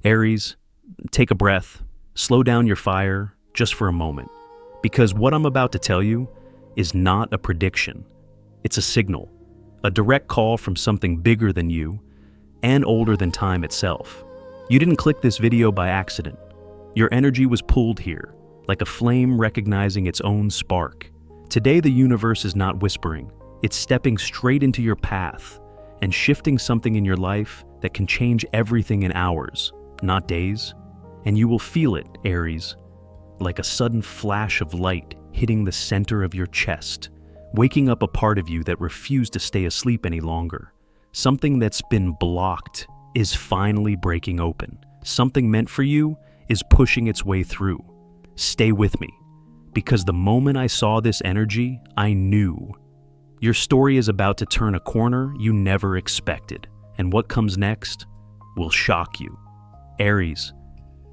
Aries, take a breath, slow down your fire just for a moment, because what I'm about to tell you is not a prediction. It's a signal, a direct call from something bigger than you and older than time itself. You didn't click this video by accident. Your energy was pulled here, like a flame recognizing its own spark. Today, the universe is not whispering. It's stepping straight into your path and shifting something in your life that can change everything in hours, not days. And you will feel it, Aries, like a sudden flash of light hitting the center of your chest, waking up a part of you that refused to stay asleep any longer. Something that's been blocked is finally breaking open. Something meant for you is pushing its way through. Stay with me, because the moment I saw this energy, I knew. Your story is about to turn a corner you never expected, and what comes next will shock you. Aries,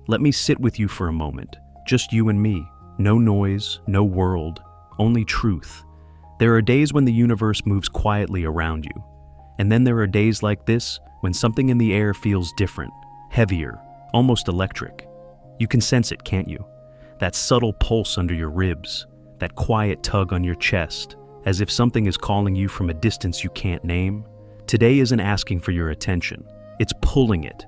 let me sit with you for a moment. Just you and me. No noise, no world, only truth. There are days when the universe moves quietly around you. And then there are days like this when something in the air feels different, heavier, almost electric. You can sense it, can't you? That subtle pulse under your ribs, that quiet tug on your chest, as if something is calling you from a distance you can't name. Today isn't asking for your attention, it's pulling it.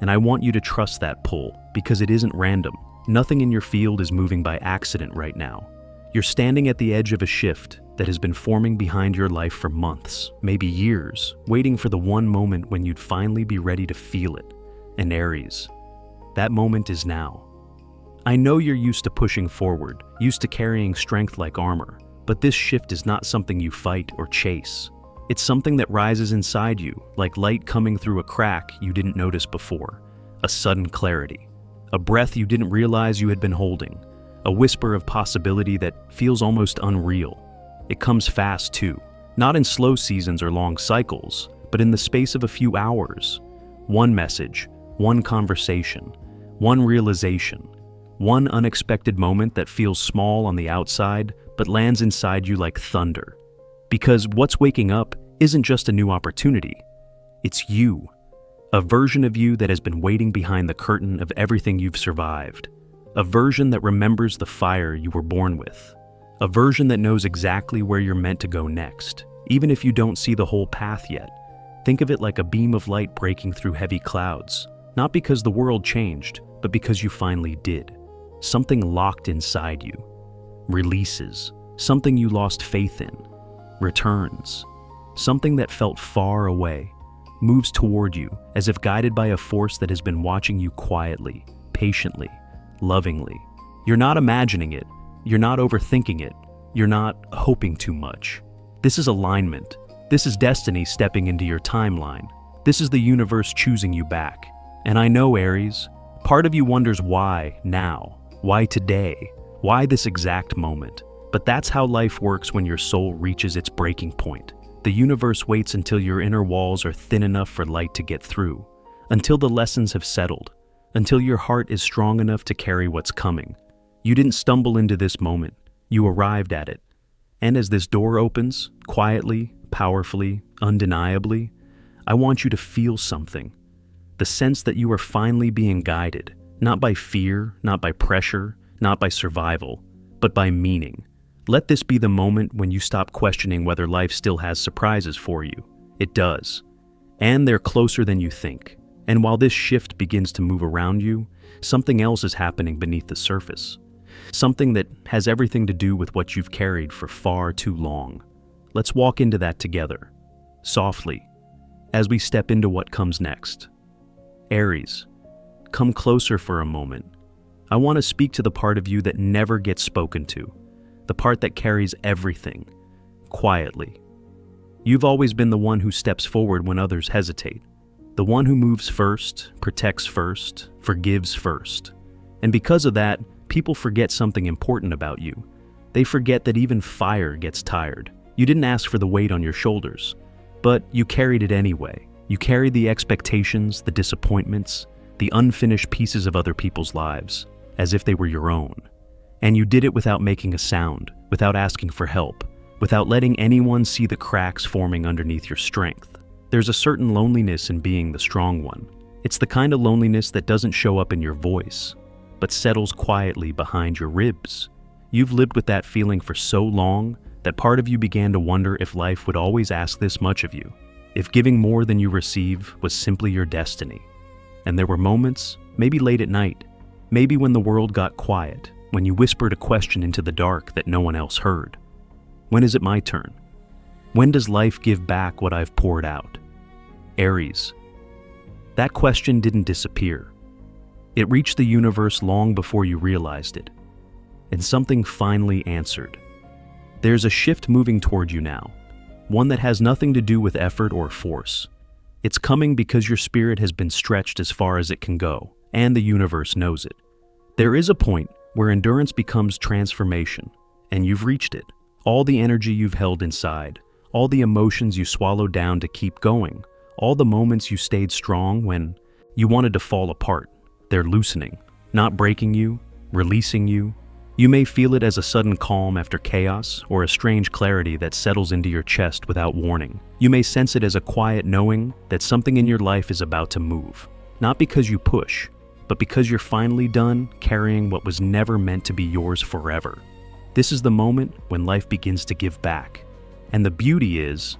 And I want you to trust that pull, because it isn't random. Nothing in your field is moving by accident right now. You're standing at the edge of a shift that has been forming behind your life for months, maybe years, waiting for the one moment when you'd finally be ready to feel it. And Aries, that moment is now. I know you're used to pushing forward, used to carrying strength like armor, but this shift is not something you fight or chase. It's something that rises inside you, like light coming through a crack you didn't notice before, a sudden clarity, a breath you didn't realize you had been holding, a whisper of possibility that feels almost unreal. It comes fast too, not in slow seasons or long cycles, but in the space of a few hours. One message, one conversation, one realization, one unexpected moment that feels small on the outside but lands inside you like thunder. Because what's waking up isn't just a new opportunity, it's you, a version of you that has been waiting behind the curtain of everything you've survived, a version that remembers the fire you were born with, a version that knows exactly where you're meant to go next, even if you don't see the whole path yet. Think of it like a beam of light breaking through heavy clouds, not because the world changed, but because you finally did. Something locked inside you releases, something you lost faith in returns, something that felt far away moves toward you as if guided by a force that has been watching you quietly, patiently, lovingly. You're not imagining it, you're not overthinking it, you're not hoping too much. This is alignment. This is destiny stepping into your timeline. This is the universe choosing you back. And I know, Aries, part of you wonders why now, why today, why this exact moment. But that's how life works when your soul reaches its breaking point. The universe waits until your inner walls are thin enough for light to get through, until the lessons have settled, until your heart is strong enough to carry what's coming. You didn't stumble into this moment, you arrived at it. And as this door opens, quietly, powerfully, undeniably, I want you to feel something. The sense that you are finally being guided, not by fear, not by pressure, not by survival, but by meaning. Let this be the moment when you stop questioning whether life still has surprises for you. It does. And they're closer than you think. And while this shift begins to move around you, something else is happening beneath the surface. Something that has everything to do with what you've carried for far too long. Let's walk into that together, softly, as we step into what comes next. Aries, come closer for a moment. I want to speak to the part of you that never gets spoken to. The part that carries everything, quietly. You've always been the one who steps forward when others hesitate. The one who moves first, protects first, forgives first. And because of that, people forget something important about you. They forget that even fire gets tired. You didn't ask for the weight on your shoulders, but you carried it anyway. You carried the expectations, the disappointments, the unfinished pieces of other people's lives, as if they were your own. And you did it without making a sound, without asking for help, without letting anyone see the cracks forming underneath your strength. There's a certain loneliness in being the strong one, It's the kind of loneliness that doesn't show up in your voice, but settles quietly behind your ribs. You've lived with that feeling for so long that part of you began to wonder if life would always ask this much of you, if giving more than you receive was simply your destiny. And there were moments, maybe late at night, maybe when the world got quiet, when you whispered a question into the dark that no one else heard. When is it my turn? When does life give back what I've poured out? Aries. That question didn't disappear. It reached the universe long before you realized it. And something finally answered. There's a shift moving toward you now, one that has nothing to do with effort or force. It's coming because your spirit has been stretched as far as it can go, and the universe knows it. There is a point where endurance becomes transformation, and you've reached it. All the energy you've held inside, all the emotions you swallowed down to keep going, all the moments you stayed strong when you wanted to fall apart, they're loosening, not breaking you, releasing you. You may feel it as a sudden calm after chaos or a strange clarity that settles into your chest without warning. You may sense it as a quiet knowing that something in your life is about to move, not because you push, but because you're finally done carrying what was never meant to be yours forever. This is the moment when life begins to give back. And the beauty is,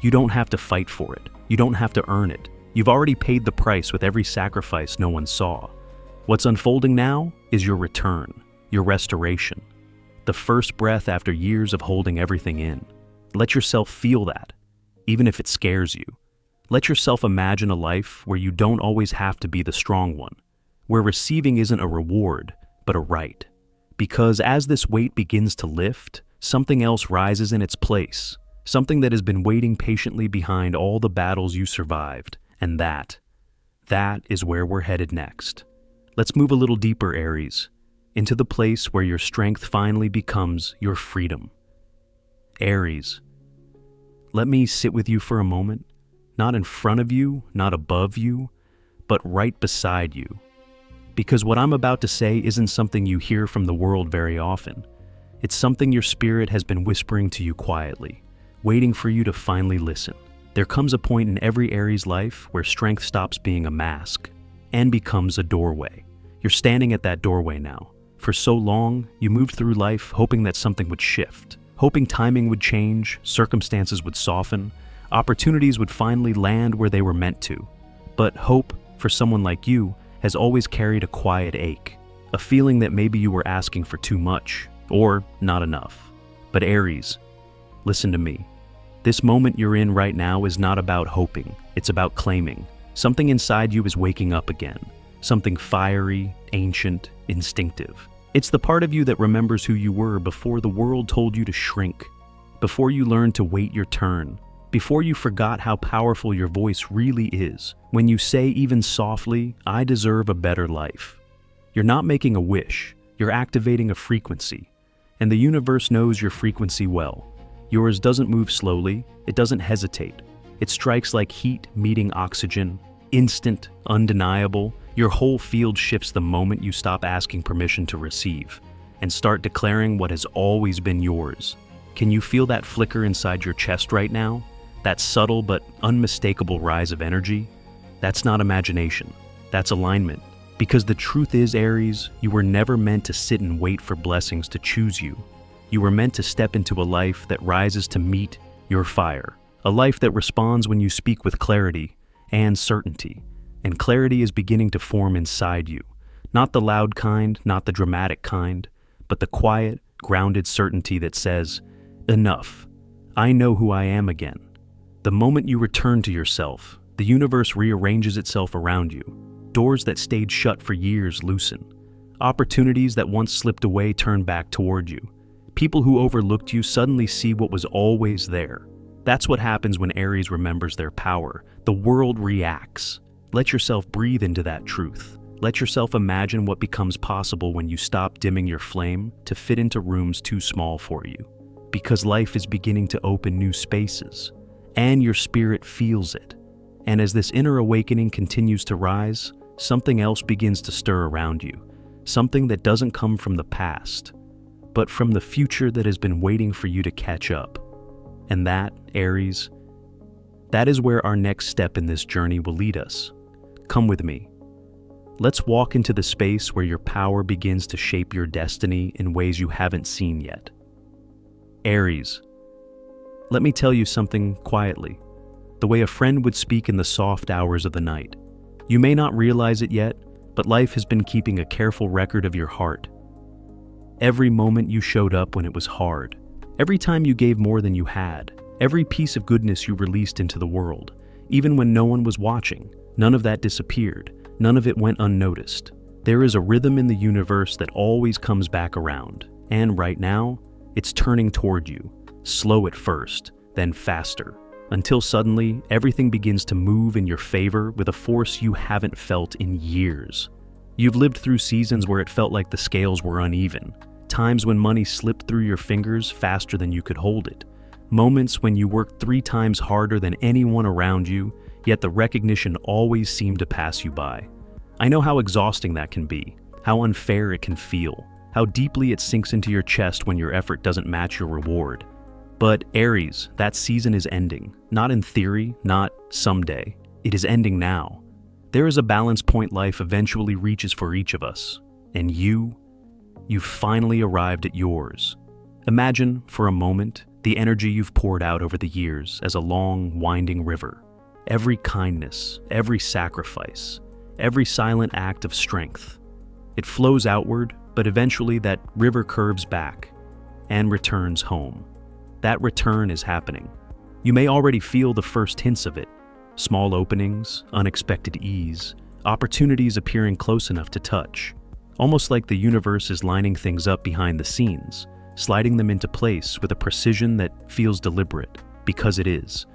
you don't have to fight for it. You don't have to earn it. You've already paid the price with every sacrifice no one saw. What's unfolding now is your return, your restoration, the first breath after years of holding everything in. Let yourself feel that, even if it scares you. Let yourself imagine a life where you don't always have to be the strong one, where receiving isn't a reward, but a right. Because as this weight begins to lift, something else rises in its place, something that has been waiting patiently behind all the battles you survived, and that is where we're headed next. Let's move a little deeper, Aries, into the place where your strength finally becomes your freedom. Aries, let me sit with you for a moment, not in front of you, not above you, but right beside you. Because what I'm about to say isn't something you hear from the world very often. It's something your spirit has been whispering to you quietly, waiting for you to finally listen. There comes a point in every Aries life where strength stops being a mask and becomes a doorway. You're standing at that doorway now. For so long, you moved through life hoping that something would shift, hoping timing would change, circumstances would soften, opportunities would finally land where they were meant to. But hope, for someone like you, has always carried a quiet ache, a feeling that maybe you were asking for too much, or not enough. But Aries, listen to me. This moment you're in right now is not about hoping, it's about claiming. Something inside you is waking up again, something fiery, ancient, instinctive. It's the part of you that remembers who you were before the world told you to shrink, before you learned to wait your turn, before you forgot how powerful your voice really is, when you say even softly, "I deserve a better life." You're not making a wish, you're activating a frequency, and the universe knows your frequency well. Yours doesn't move slowly, it doesn't hesitate. It strikes like heat meeting oxygen, instant, undeniable. Your whole field shifts the moment you stop asking permission to receive and start declaring what has always been yours. Can you feel that flicker inside your chest right now? That subtle but unmistakable rise of energy? That's not imagination, that's alignment. Because the truth is, Aries, you were never meant to sit and wait for blessings to choose you. You were meant to step into a life that rises to meet your fire. A life that responds when you speak with clarity and certainty. And clarity is beginning to form inside you. Not the loud kind, not the dramatic kind, but the quiet, grounded certainty that says, "Enough. I know who I am again." The moment you return to yourself, the universe rearranges itself around you. Doors that stayed shut for years loosen. Opportunities that once slipped away turn back toward you. People who overlooked you suddenly see what was always there. That's what happens when Aries remembers their power. The world reacts. Let yourself breathe into that truth. Let yourself imagine what becomes possible when you stop dimming your flame to fit into rooms too small for you. Because life is beginning to open new spaces, and your spirit feels it. And as this inner awakening continues to rise, something else begins to stir around you. Something that doesn't come from the past, but from the future that has been waiting for you to catch up. And that, Aries, that is where our next step in this journey will lead us. Come with me. Let's walk into the space where your power begins to shape your destiny in ways you haven't seen yet. Aries, let me tell you something quietly, the way a friend would speak in the soft hours of the night. You may not realize it yet, but life has been keeping a careful record of your heart. Every moment you showed up when it was hard, every time you gave more than you had, every piece of goodness you released into the world, even when no one was watching, none of that disappeared, none of it went unnoticed. There is a rhythm in the universe that always comes back around, and right now, it's turning toward you, slow at first, then faster, until suddenly everything begins to move in your favor with a force you haven't felt in years. You've lived through seasons where it felt like the scales were uneven, times when money slipped through your fingers faster than you could hold it, moments when you worked 3 times harder than anyone around you, yet the recognition always seemed to pass you by. I know how exhausting that can be, how unfair it can feel, how deeply it sinks into your chest when your effort doesn't match your reward. But Aries, that season is ending, not in theory, not someday. It is ending now. There is a balance point life eventually reaches for each of us, and you've finally arrived at yours. Imagine, for a moment, the energy you've poured out over the years as a long, winding river. Every kindness, every sacrifice, every silent act of strength. It flows outward, but eventually that river curves back and returns home. That return is happening. You may already feel the first hints of it. Small openings, unexpected ease, opportunities appearing close enough to touch. Almost like the universe is lining things up behind the scenes, sliding them into place with a precision that feels deliberate, because it is.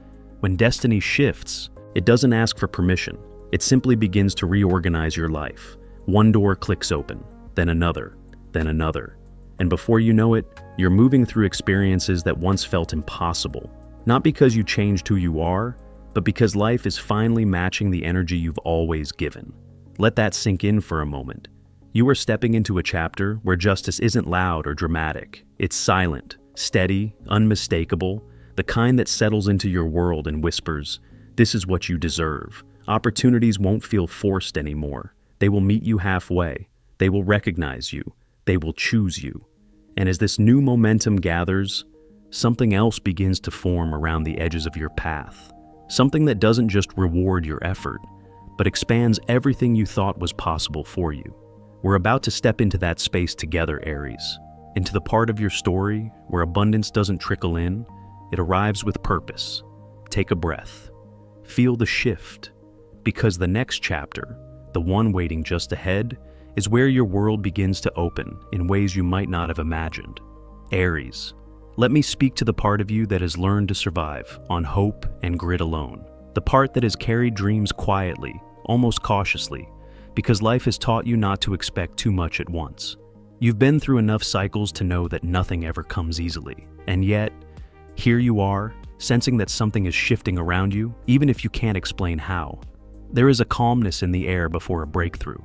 When destiny shifts, it doesn't ask for permission. It simply begins to reorganize your life. One door clicks open, then another, and before you know it, you're moving through experiences that once felt impossible. Not because you changed who you are, but because life is finally matching the energy you've always given. Let that sink in for a moment. You are stepping into a chapter where justice isn't loud or dramatic. It's silent, steady, unmistakable, the kind that settles into your world and whispers, "This is what you deserve." Opportunities won't feel forced anymore. They will meet you halfway. They will recognize you. They will choose you. And as this new momentum gathers, something else begins to form around the edges of your path. Something that doesn't just reward your effort, but expands everything you thought was possible for you. We're about to step into that space together, Aries. Into the part of your story where abundance doesn't trickle in, it arrives with purpose. Take a breath. Feel the shift. Because the next chapter, the one waiting just ahead, is where your world begins to open in ways you might not have imagined. Aries, let me speak to the part of you that has learned to survive on hope and grit alone. The part that has carried dreams quietly, almost cautiously, because life has taught you not to expect too much at once. You've been through enough cycles to know that nothing ever comes easily. And yet, here you are, sensing that something is shifting around you, even if you can't explain how. There is a calmness in the air before a breakthrough.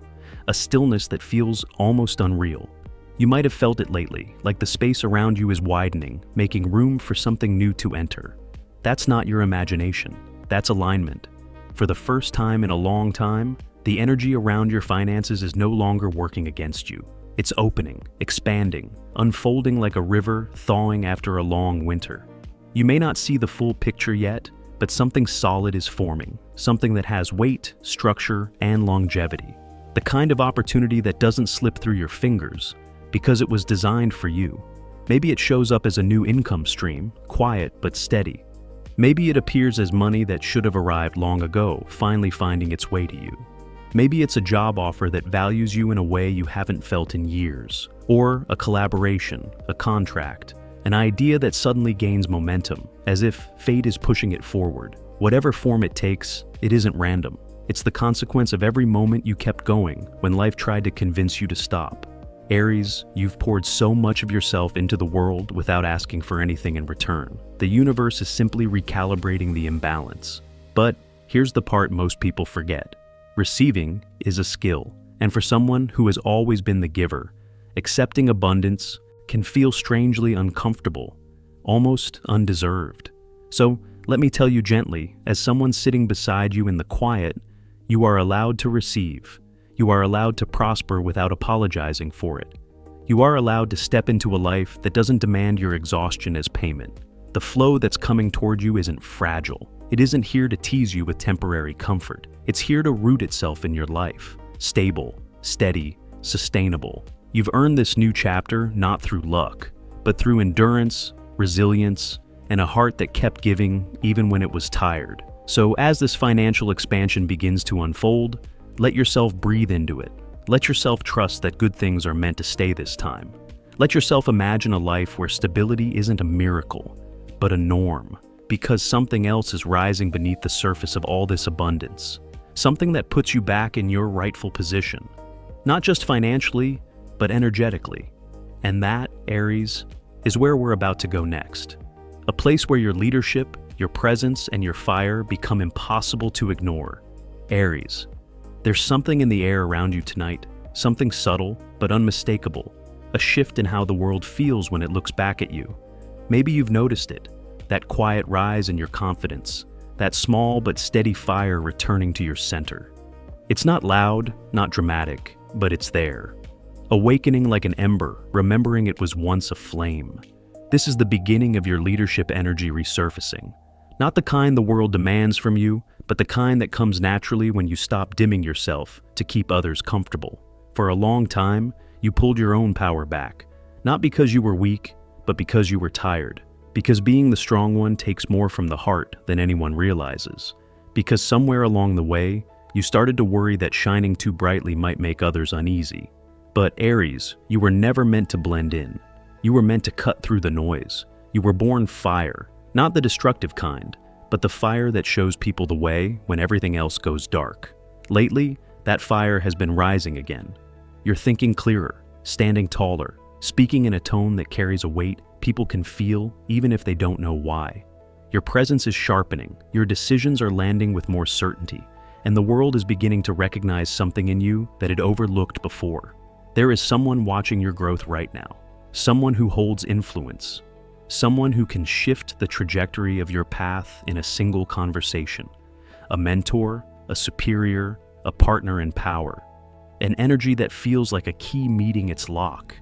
A stillness that feels almost unreal. You might have felt it lately, like the space around you is widening, making room for something new to enter. That's not your imagination, that's alignment. For the first time in a long time, the energy around your finances is no longer working against you. It's opening, expanding, unfolding like a river thawing after a long winter. You may not see the full picture yet, but something solid is forming, something that has weight, structure, and longevity. The kind of opportunity that doesn't slip through your fingers because it was designed for you. Maybe it shows up as a new income stream, quiet but steady. Maybe it appears as money that should have arrived long ago, finally finding its way to you. Maybe it's a job offer that values you in a way you haven't felt in years, or a collaboration, a contract, an idea that suddenly gains momentum, as if fate is pushing it forward. Whatever form it takes, it isn't random. It's the consequence of every moment you kept going when life tried to convince you to stop. Aries, you've poured so much of yourself into the world without asking for anything in return. The universe is simply recalibrating the imbalance. But here's the part most people forget. Receiving is a skill, and for someone who has always been the giver, accepting abundance can feel strangely uncomfortable, almost undeserved. So let me tell you gently, as someone sitting beside you in the quiet, You are allowed to receive. You are allowed to prosper without apologizing for it. You are allowed to step into a life that doesn't demand your exhaustion as payment. The flow that's coming toward you isn't fragile. It isn't here to tease you with temporary comfort. It's here to root itself in your life. Stable, steady, sustainable. You've earned this new chapter not through luck, but through endurance, resilience, and a heart that kept giving even when it was tired. So as this financial expansion begins to unfold, let yourself breathe into it. Let yourself trust that good things are meant to stay this time. Let yourself imagine a life where stability isn't a miracle, but a norm, because something else is rising beneath the surface of all this abundance. Something that puts you back in your rightful position, not just financially, but energetically. And that, Aries, is where we're about to go next. A place where your leadership, your presence, and your fire become impossible to ignore. Aries, there's something in the air around you tonight, something subtle but unmistakable, a shift in how the world feels when it looks back at you. Maybe you've noticed it, that quiet rise in your confidence, that small but steady fire returning to your center. It's not loud, not dramatic, but it's there. Awakening like an ember, remembering it was once a flame. This is the beginning of your leadership energy resurfacing. Not the kind the world demands from you, but the kind that comes naturally when you stop dimming yourself to keep others comfortable. For a long time, you pulled your own power back, not because you were weak, but because you were tired. Because being the strong one takes more from the heart than anyone realizes. Because somewhere along the way, you started to worry that shining too brightly might make others uneasy. But Aries, you were never meant to blend in. You were meant to cut through the noise. You were born fire, not the destructive kind, but the fire that shows people the way when everything else goes dark. Lately, that fire has been rising again. You're thinking clearer, standing taller, speaking in a tone that carries a weight people can feel even if they don't know why. Your presence is sharpening, your decisions are landing with more certainty, and the world is beginning to recognize something in you that it overlooked before. There is someone watching your growth right now, someone who holds influence, someone who can shift the trajectory of your path in a single conversation. A mentor, a superior, a partner in power. An energy that feels like a key meeting its lock.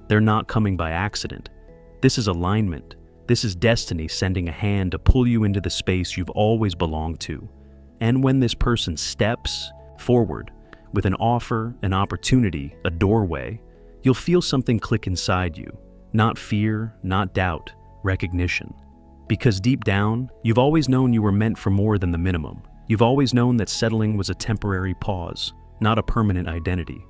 They're not coming by accident. This is alignment. This is destiny sending a hand to pull you into the space you've always belonged to. And when this person steps forward with an offer, an opportunity, a doorway, you'll feel something click inside you. Not fear, not doubt, recognition. Because deep down, you've always known you were meant for more than the minimum. You've always known that settling was a temporary pause, not a permanent identity.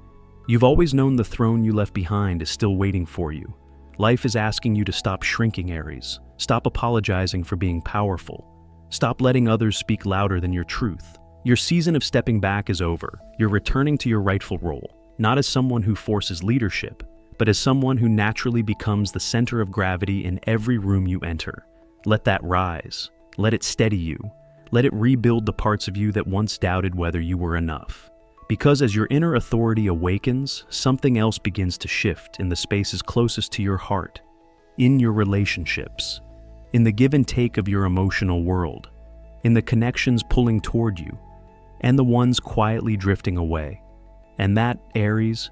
You've always known the throne you left behind is still waiting for you. Life is asking you to stop shrinking, Aries. Stop apologizing for being powerful. Stop letting others speak louder than your truth. Your season of stepping back is over. You're returning to your rightful role, not as someone who forces leadership, but as someone who naturally becomes the center of gravity in every room you enter. Let that rise. Let it steady you. Let it rebuild the parts of you that once doubted whether you were enough. Because as your inner authority awakens, something else begins to shift in the spaces closest to your heart, in your relationships, in the give and take of your emotional world, in the connections pulling toward you, and the ones quietly drifting away. And that, Aries,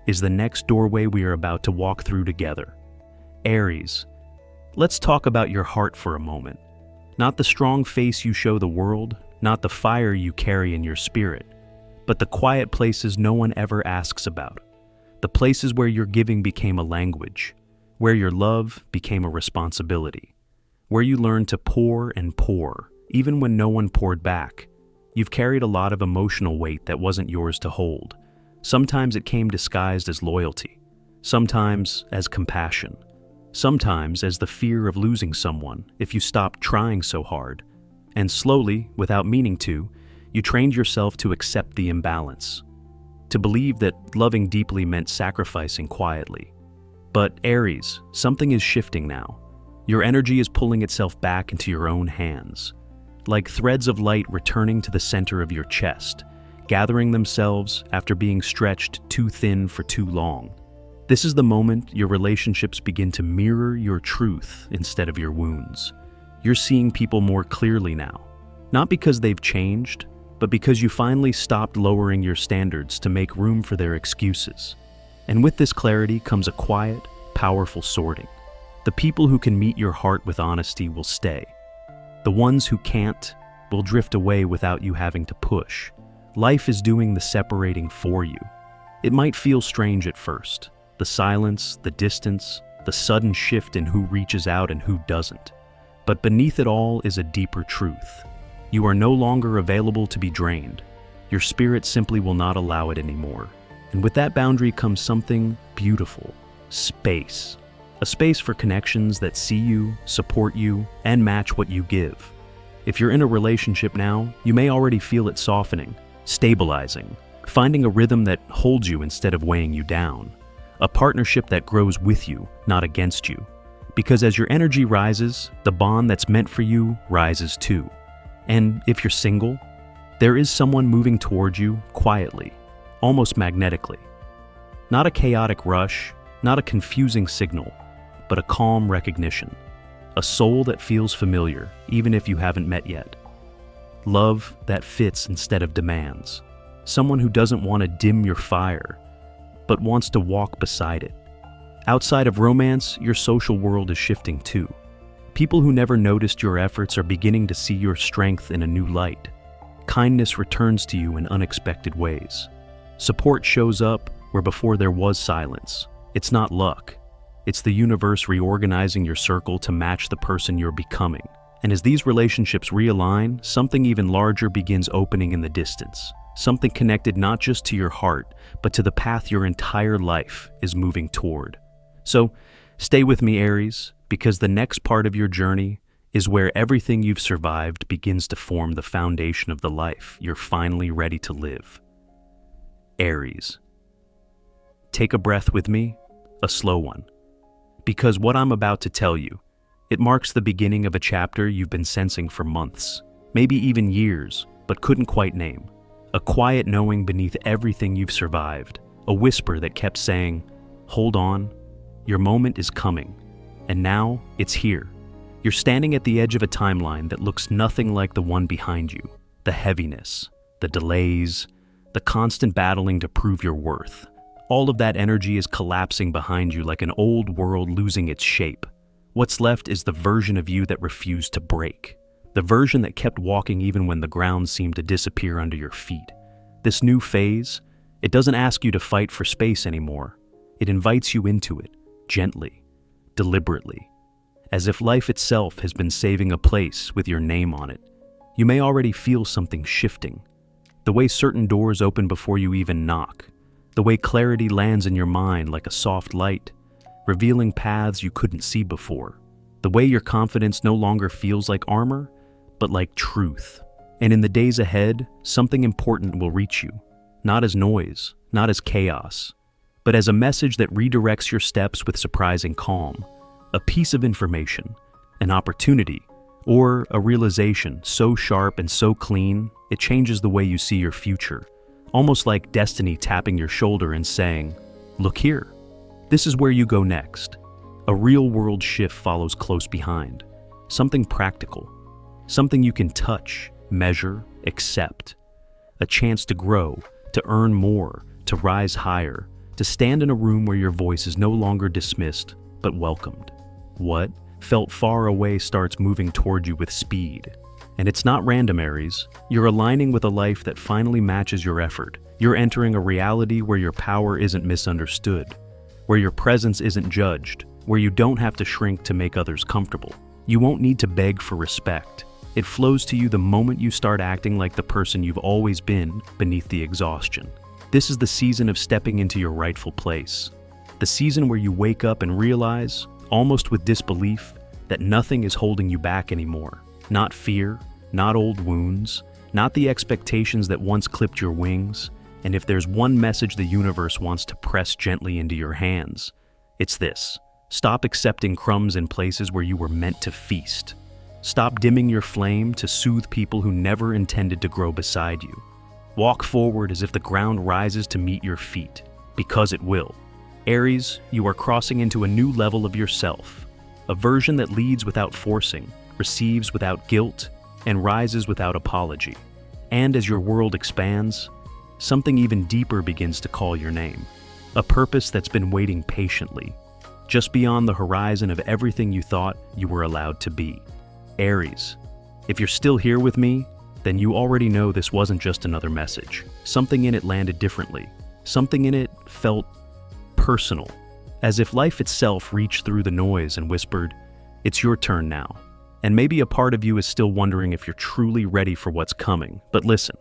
is the next doorway we are about to walk through together. Aries, let's talk about your heart for a moment. Not the strong face you show the world, not the fire you carry in your spirit, but the quiet places no one ever asks about. The places where your giving became a language, where your love became a responsibility, where you learned to pour and pour, even when no one poured back. You've carried a lot of emotional weight that wasn't yours to hold. Sometimes it came disguised as loyalty, sometimes as compassion, sometimes as the fear of losing someone if you stopped trying so hard. And slowly, without meaning to, you trained yourself to accept the imbalance, to believe that loving deeply meant sacrificing quietly. But Aries, something is shifting now. Your energy is pulling itself back into your own hands, like threads of light returning to the center of your chest, gathering themselves after being stretched too thin for too long. This is the moment your relationships begin to mirror your truth instead of your wounds. You're seeing people more clearly now, not because they've changed, but because you finally stopped lowering your standards to make room for their excuses. And with this clarity comes a quiet, powerful sorting. The people who can meet your heart with honesty will stay. The ones who can't will drift away without you having to push. Life is doing the separating for you. It might feel strange at first. The silence, the distance, the sudden shift in who reaches out and who doesn't. But beneath it all is a deeper truth. You are no longer available to be drained. Your spirit simply will not allow it anymore. And with that boundary comes something beautiful: space. A space for connections that see you, support you, and match what you give. If you're in a relationship now, you may already feel it softening, stabilizing, finding a rhythm that holds you instead of weighing you down. A partnership that grows with you, not against you. Because as your energy rises, the bond that's meant for you rises too. And if you're single, there is someone moving toward you quietly, almost magnetically. Not a chaotic rush, not a confusing signal, but a calm recognition. A soul that feels familiar, even if you haven't met yet. Love that fits instead of demands. Someone who doesn't want to dim your fire, but wants to walk beside it. Outside of romance, your social world is shifting too. People who never noticed your efforts are beginning to see your strength in a new light. Kindness returns to you in unexpected ways. Support shows up where before there was silence. It's not luck. It's the universe reorganizing your circle to match the person you're becoming. And as these relationships realign, something even larger begins opening in the distance. Something connected not just to your heart, but to the path your entire life is moving toward. So, stay with me, Aries, because the next part of your journey is where everything you've survived begins to form the foundation of the life you're finally ready to live. Aries. Take a breath with me, a slow one. Because what I'm about to tell you, it marks the beginning of a chapter you've been sensing for months, maybe even years, but couldn't quite name. A quiet knowing beneath everything you've survived, a whisper that kept saying, "Hold on, your moment is coming." And now, it's here. You're standing at the edge of a timeline that looks nothing like the one behind you. The heaviness, the delays, the constant battling to prove your worth. All of that energy is collapsing behind you like an old world losing its shape. What's left is the version of you that refused to break. The version that kept walking even when the ground seemed to disappear under your feet. This new phase, it doesn't ask you to fight for space anymore. It invites you into it, gently, deliberately, as if life itself has been saving a place with your name on it. You may already feel something shifting. The way certain doors open before you even knock. The way clarity lands in your mind like a soft light, revealing paths you couldn't see before. The way your confidence no longer feels like armor, but like truth. And in the days ahead, something important will reach you. Not as noise, not as chaos, but as a message that redirects your steps with surprising calm. A piece of information, an opportunity, or a realization so sharp and so clean, it changes the way you see your future. Almost like destiny tapping your shoulder and saying, "Look here, this is where you go next." A real-world shift follows close behind. Something practical, something you can touch, measure, accept. A chance to grow, to earn more, to rise higher, to stand in a room where your voice is no longer dismissed, but welcomed. What felt far away starts moving toward you with speed. And it's not random, Aries. You're aligning with a life that finally matches your effort. You're entering a reality where your power isn't misunderstood, where your presence isn't judged, where you don't have to shrink to make others comfortable. You won't need to beg for respect. It flows to you the moment you start acting like the person you've always been beneath the exhaustion. This is the season of stepping into your rightful place. The season where you wake up and realize, almost with disbelief, that nothing is holding you back anymore. Not fear, not old wounds, not the expectations that once clipped your wings. And if there's one message the universe wants to press gently into your hands, it's this. Stop accepting crumbs in places where you were meant to feast. Stop dimming your flame to soothe people who never intended to grow beside you. Walk forward as if the ground rises to meet your feet, because it will. Aries, you are crossing into a new level of yourself, a version that leads without forcing, receives without guilt, and rises without apology. And as your world expands, something even deeper begins to call your name. A purpose that's been waiting patiently, just beyond the horizon of everything you thought you were allowed to be. Aries, if you're still here with me, then you already know this wasn't just another message. Something in it landed differently. Something in it felt personal, as if life itself reached through the noise and whispered, "It's your turn now." And maybe a part of you is still wondering if you're truly ready for what's coming. But listen,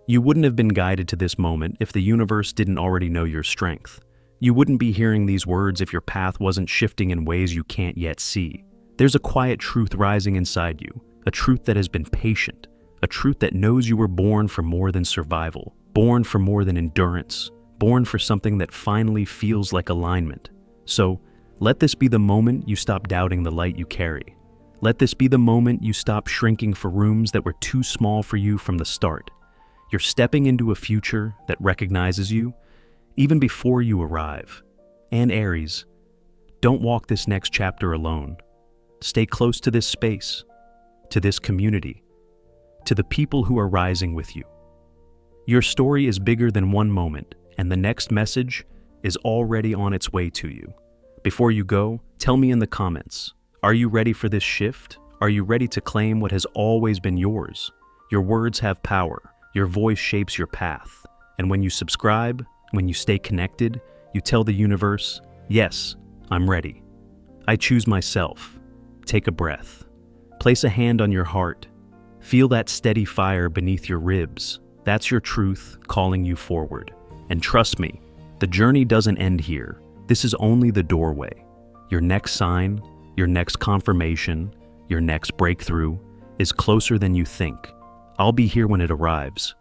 you wouldn't have been guided to this moment if the universe didn't already know your strength. You wouldn't be hearing these words if your path wasn't shifting in ways you can't yet see. There's a quiet truth rising inside you, a truth that has been patient, a truth that knows you were born for more than survival, born for more than endurance, born for something that finally feels like alignment. So, let this be the moment you stop doubting the light you carry. Let this be the moment you stop shrinking for rooms that were too small for you from the start. You're stepping into a future that recognizes you, even before you arrive. And Aries, don't walk this next chapter alone. Stay close to this space, to this community, to the people who are rising with you. Your story is bigger than one moment, and the next message is already on its way to you. Before you go, tell me in the comments, are you ready for this shift? Are you ready to claim what has always been yours? Your words have power. Your voice shapes your path. And when you subscribe, when you stay connected, you tell the universe, yes, I'm ready. I choose myself. Take a breath. Place a hand on your heart. Feel that steady fire beneath your ribs. That's your truth calling you forward. And trust me, the journey doesn't end here. This is only the doorway. Your next sign, your next confirmation, your next breakthrough is closer than you think. I'll be here when it arrives.